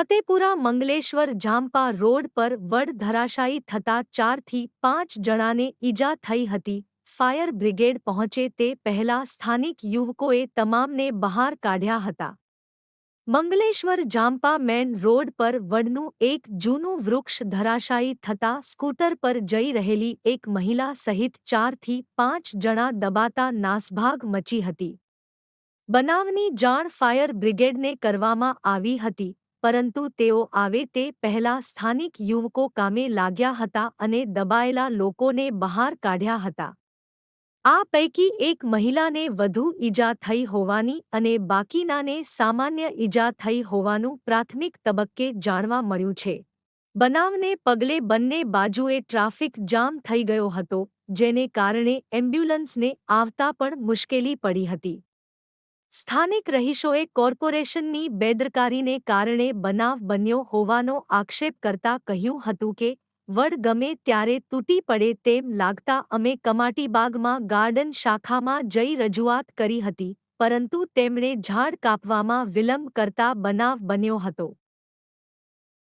Fatepura Mangleshwar જામપા road પર વડ ધરાશાયી થતા 4 થી 5 જણાને ઈજા થઈ હતી. ફાયર બ્રિગેડ પહોંચે તે પહેલા સ્થાનિક યુવકોએ તમામને બહાર કાઢ્યા હતા. મંગલેશ્વર જામપા મેન રોડ પર વડનું એક જૂનું વૃક્ષ ધરાશાયી થતા સ્કૂટર પર જઈ રહેલી એક મહિલા સહિત 4 થી 5 જણા દબાતા નાસભાગ મચી હતી. બનાવની જાણ ફાયર બ્રિગેડને કરવામાં આવી હતી, પરંતુ તેઓ આવે તે પહેલા સ્થાનિક યુવકો કામે લાગ્યા હતા અને દબાયેલા લોકોને બહાર કાઢ્યા હતા. આ પૈકી એક મહિલાને વધુ ઈજા થઈ હોવાની અને બાકીનાને સામાન્ય ઈજા થઈ હોવાનું પ્રાથમિક તબક્કે જાણવા મળ્યું છે. બનાવને પગલે બંને બાજુએ ટ્રાફિક જામ થઈ ગયો હતો, જેને કારણે એમ્બ્યુલન્સને આવતા પણ મુશ્કેલી પડી હતી. સ્થાનિક રહીશોએ કોર્પોરેશનની બેદરકારીને કારણે બનાવ બન્યો હોવાનો આક્ષેપ કરતા કહ્યું હતું કે વડ ગમે ત્યારે તૂટી પડે તેમ લાગતા અમે કમાટીબાગમાં ગાર્ડન શાખામાં જઈ રજૂઆત કરી હતી, પરંતુ તેમણે ઝાડ કાપવામાં વિલંબ કરતા બનાવ બન્યો હતો.